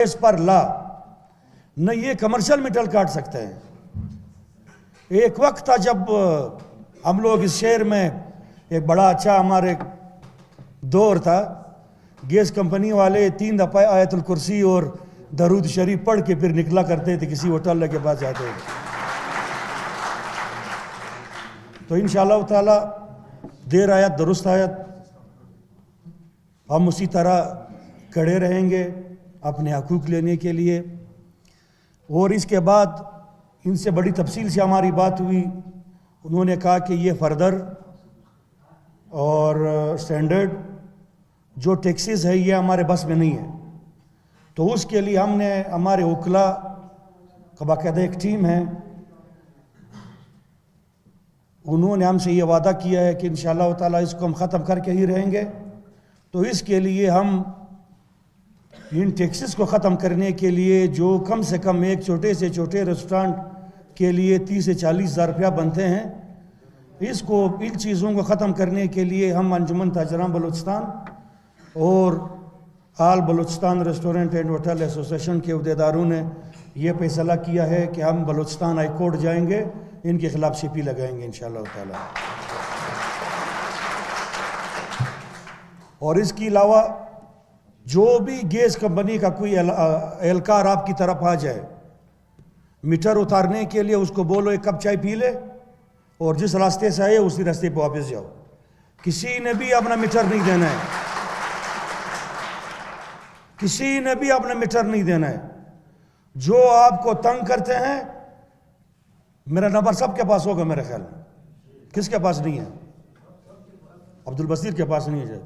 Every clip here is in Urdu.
اس پر لا نہ یہ کمرشل میٹل کاٹ سکتے ہیں۔ ایک وقت تھا جب ہم لوگ اس شہر میں ایک بڑا اچھا ہمارے دور تھا، گیس کمپنی والے 3 دفعہ آیت الکرسی اور درود شریف پڑھ کے پھر نکلا کرتے تھے، کسی ہوٹل کے پاس جاتے تھے۔ تو انشاءاللہ تعالی دیر آیت درست آیت ہم اسی طرح کھڑے رہیں گے اپنے حقوق لینے کے لیے۔ اور اس کے بعد ان سے بڑی تفصیل سے ہماری بات ہوئی، انہوں نے کہا کہ یہ فردر اور سٹینڈرڈ جو ٹیکسز ہے یہ ہمارے بس میں نہیں ہے، تو اس کے لیے ہم نے ہمارے وکلاء کا باقاعدہ ایک ٹیم ہے، انہوں نے ہم سے یہ وعدہ کیا ہے کہ انشاءاللہ تعالیٰ اس کو ہم ختم کر کے ہی رہیں گے۔ تو اس کے لیے ہم ان ٹیکسز کو ختم کرنے کے لیے جو کم سے کم ایک چھوٹے سے چھوٹے ریسٹورانٹ کے لیے 30 سے 40 ہزار روپیہ بنتے ہیں، ان چیزوں کو ختم کرنے کے لیے ہم انجمن تاجران بلوچستان اور all Balochistan restaurant and hotel association کے عہدیداروں نے یہ فیصلہ کیا ہے کہ ہم بلوچستان ہائی کورٹ جائیں گے، ان کے خلاف CP لگائیں گے انشاءاللہ تعالی۔ اور اس کے علاوہ جو بھی گیس کمپنی کا کوئی اہلکار آپ کی طرف آ جائے میٹر اتارنے کے لیے، اس کو بولو ایک کپ چائے پی لے اور جس راستے سے آئے اسی راستے پہ واپس جاؤ، کسی نے بھی اپنا میٹر نہیں دینا ہے، کسی نے بھی اپنا میٹر نہیں دینا ہے۔ جو آپ کو تنگ کرتے ہیں، میرا نمبر سب کے پاس ہوگا میرے خیال میں، کس کے پاس نہیں ہے؟ عبدالبصیر کے پاس نہیں ہے۔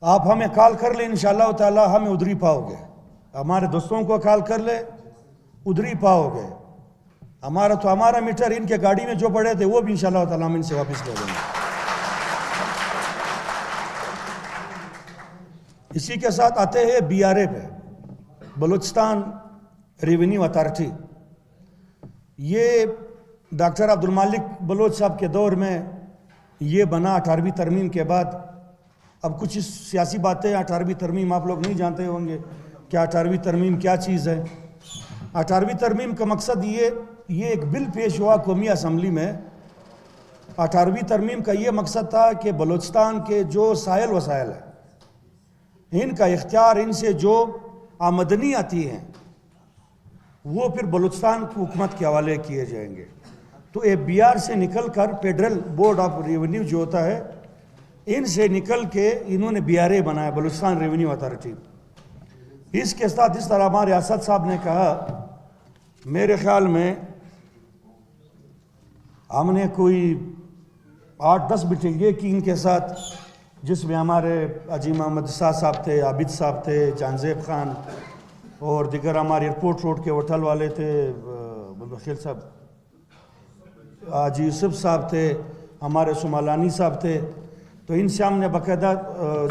آپ ہمیں کال کر لیں انشاءاللہ تعالی، ہمیں ادھر ہی پاؤ گے، ہمارے دوستوں کو کال کر لیں ادھر ہی پاؤ گے۔ ہمارا میٹر ان کے گاڑی میں جو پڑے تھے وہ بھی انشاءاللہ تعالی ہم ان سے واپس لے دیں گے۔ اسی کے ساتھ آتے ہیں BRA پہ، بلوچستان ریونیو اتھارٹی۔ یہ ڈاکٹر عبدالمالک بلوچ صاحب کے دور میں یہ بنا 18ویں ترمیم کے بعد۔ اب کچھ سیاسی باتیں، 18ویں ترمیم آپ لوگ نہیں جانتے ہوں گے کہ 18ویں ترمیم کیا چیز ہے۔ 18ویں ترمیم کا مقصد یہ ایک بل پیش ہوا قومی اسمبلی میں۔ 18ویں ترمیم کا یہ مقصد تھا کہ بلوچستان کے جو سائل وسائل ہیں، ان کا اختیار، ان سے جو آمدنی آتی ہیں وہ پھر بلوچستان کی حکومت کے حوالے کیے جائیں گے۔ تو BR سے نکل کر فیڈرل بورڈ آف ریونیو جو ہوتا ہے، ان سے نکل کے انہوں نے BRA بنایا، بلوچستان ریونیو اتھارٹی۔ اس کے ساتھ اس طرح ہمارے اسد صاحب نے کہا، میرے خیال میں ہم نے کوئی 8-10 میٹنگ یہ کی ان کے ساتھ، جس میں ہمارے حاجی محمد صاحب تھے، عابد صاحب تھے، جانزیب خان اور دیگر ہمارے ایئرپورٹ روڈ کے ہوٹل والے تھے، بخیل صاحب، حاجی یوسف صاحب تھے، ہمارے سمالانی صاحب تھے۔ تو ان سے ہم نے باقاعدہ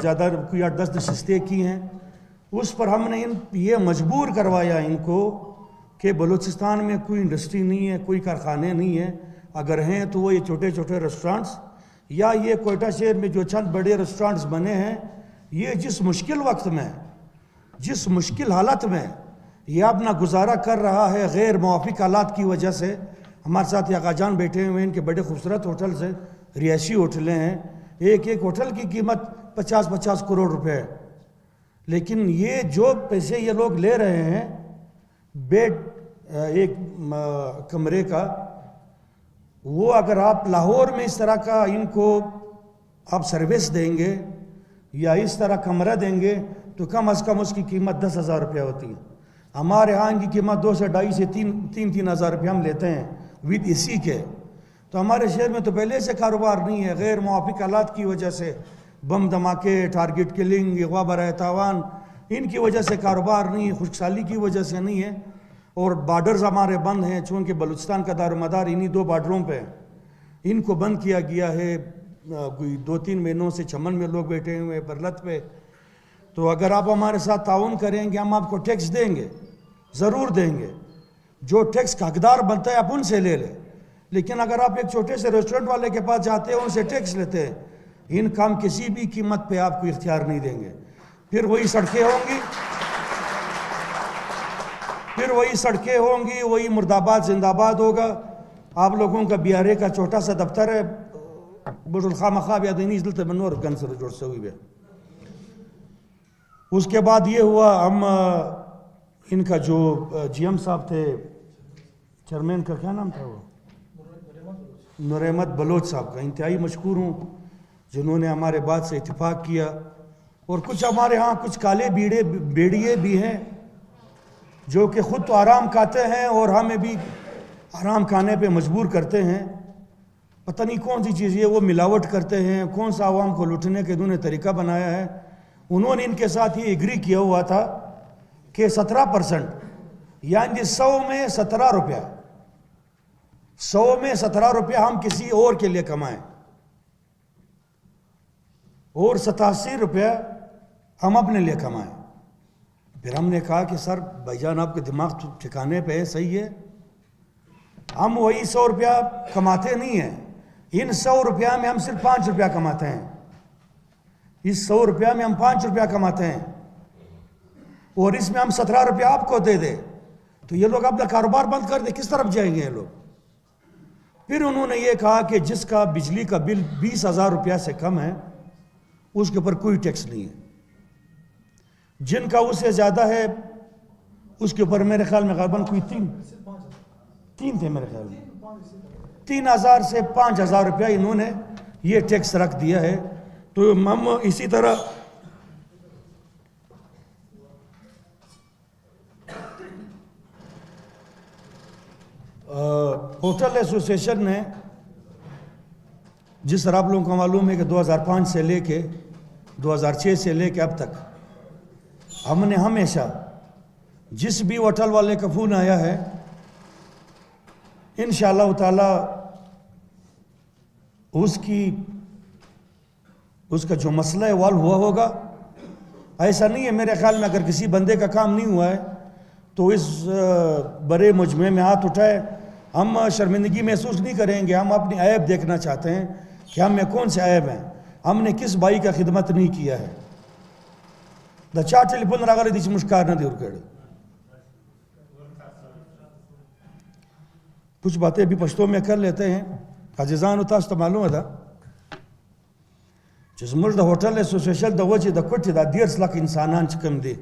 زیادہ کوئی 8-10 نشستیں کی ہیں۔ اس پر ہم نے یہ مجبور کروایا ان کو کہ بلوچستان میں کوئی انڈسٹری نہیں ہے، کوئی کارخانے نہیں ہیں، اگر ہیں تو وہ یہ چھوٹے چھوٹے ریسٹورانٹس یا یہ کوئٹہ شہر میں جو چند بڑے ریسٹورانٹس بنے ہیں، یہ جس مشکل وقت میں، جس مشکل حالت میں یہ اپنا گزارا کر رہا ہے غیر موافق حالات کی وجہ سے۔ ہمارے ساتھ یہ آقا جان بیٹھے ہوئے ہیں، ان کے بڑے خوبصورت ہوٹلز ہیں، رہائشی ہوٹلیں ہیں، ایک ہوٹل کی قیمت 50-50 کروڑ روپے ہے، لیکن یہ جو پیسے یہ لوگ لے رہے ہیں بیڈ ایک کمرے کا، وہ اگر آپ لاہور میں اس طرح کا ان کو آپ سروس دیں گے یا اس طرح کمرہ دیں گے تو کم از کم اس کی قیمت 10,000 روپیہ ہوتی ہے۔ ہمارے ہاں ان کی قیمت 2 سے 2.5 سے 3 ہزار روپیہ ہم لیتے ہیں وتھ AC کے۔ تو ہمارے شہر میں تو پہلے سے کاروبار نہیں ہے، غیر موافق حالات کی وجہ سے، بم دھماکے، ٹارگٹ کلنگ، اغوا برائے تاوان، ان کی وجہ سے کاروبار نہیں ہے، خشک سالی کی وجہ سے نہیں ہے، اور بارڈرز ہمارے بند ہیں، چونکہ بلوچستان کا دار و مدار انہی 2 بارڈروں پہ ان کو بند کیا گیا ہے۔ کوئی 2-3 مہینوں سے چمن میں لوگ بیٹھے ہوئے ہیں، برلت پہ۔ تو اگر آپ ہمارے ساتھ تعاون کریں گے، ہم آپ کو ٹیکس دیں گے، ضرور دیں گے، جو ٹیکس کا حقدار بنتا ہے آپ ان سے لے لیں۔ لیکن اگر آپ ایک چھوٹے سے ریسٹورنٹ والے کے پاس جاتے ہیں، ان سے ٹیکس لیتے ہیں، ان کا ہم کسی بھی قیمت پہ آپ کو اختیار نہیں دیں گے۔ پھر وہی سڑکیں ہوں گی، پھر وہی سڑکیں ہوں گی, وہی مرد آباد زندہ آباد ہوگا. آپ لوگوں کا بی آر اے کا چھوٹا سا دفتر ہے, برج الخامخاب یادینی دلت منور گن سر جوڑ سے ہوئی ہے. اس کے بعد یہ ہوا, ہم ان کا جو جی ایم صاحب تھے, چیئرمین کا کیا نام تھا, وہ نور احمد بلوچ صاحب کا انتہائی مشکور ہوں, جنہوں نے ہمارے بات سے اتفاق کیا. اور کچھ ہمارے ہاں کچھ کالے بیڑیے بھی ہیں جو کہ خود تو آرام کھاتے ہیں اور ہمیں بھی آرام کھانے پہ مجبور کرتے ہیں. پتہ نہیں کون سی چیز یہ وہ ملاوٹ کرتے ہیں, کون سا عوام کو لوٹنے کے انہوں نے طریقہ بنایا ہے. انہوں نے ان کے ساتھ یہ ایگری کیا ہوا تھا کہ 17%, یعنی 100 میں 17 روپیہ, 100 میں 17 روپیہ ہم کسی اور کے لیے کمائیں, اور 87 روپیہ ہم اپنے لیے کمائیں. پھر ہم نے کہا کہ سر بھائی جان آپ کے دماغ ٹھکانے پہ ہے, صحیح ہے, ہم وہی 100 روپیہ کماتے نہیں ہیں, ان 100 روپیہ میں ہم صرف 5 روپیہ کماتے ہیں, اس 100 روپیہ میں ہم 5 روپیہ کماتے ہیں, اور اس میں ہم 17 روپیہ آپ کو دے دیں, تو یہ لوگ اپنا کاروبار بند کر دیں, کس طرف جائیں گے یہ لوگ. پھر انہوں نے یہ کہا کہ جس کا بجلی کا بل 20,000 روپیہ سے کم ہے اس کے اوپر کوئی ٹیکس نہیں ہے, جن کا اس سے زیادہ ہے اس کے اوپر میرے خیال میں غالباً کوئی تین تھے, میرے خیال میں 3,000 سے 5,000 روپیہ انہوں نے یہ ٹیکس رکھ دیا ہے. تو ہم اسی طرح ہوٹل ایسوسیشن نے, جس طرح آپ لوگوں کو معلوم ہے کہ 2005 سے لے کے 2006 سے لے کے اب تک ہم نے ہمیشہ جس بھی ہوٹل والے کا فون آیا ہے انشاءاللہ تعالی اس کا جو مسئلہ ہے حل ہوا ہوگا. ایسا نہیں ہے میرے خیال میں اگر کسی بندے کا کام نہیں ہوا ہے تو اس بڑے مجمع میں ہاتھ اٹھائے, ہم شرمندگی محسوس نہیں کریں گے. ہم اپنی عیب دیکھنا چاہتے ہیں کہ ہم میں کون سے عیب ہیں, ہم نے کس بھائی کا خدمت نہیں کیا ہے. دا چار ٹیلیفون راغلی دیچ مشکار نہ دی ورکڑ. کچھ باتیں بھی پشتوں میں کر لیتے ہیں. عزیزان و تاسو ته معلومه ده چې زموږ د هوټل اسوسییشن د وجې د کوټې دا 13 لک انسانان چې کوم دي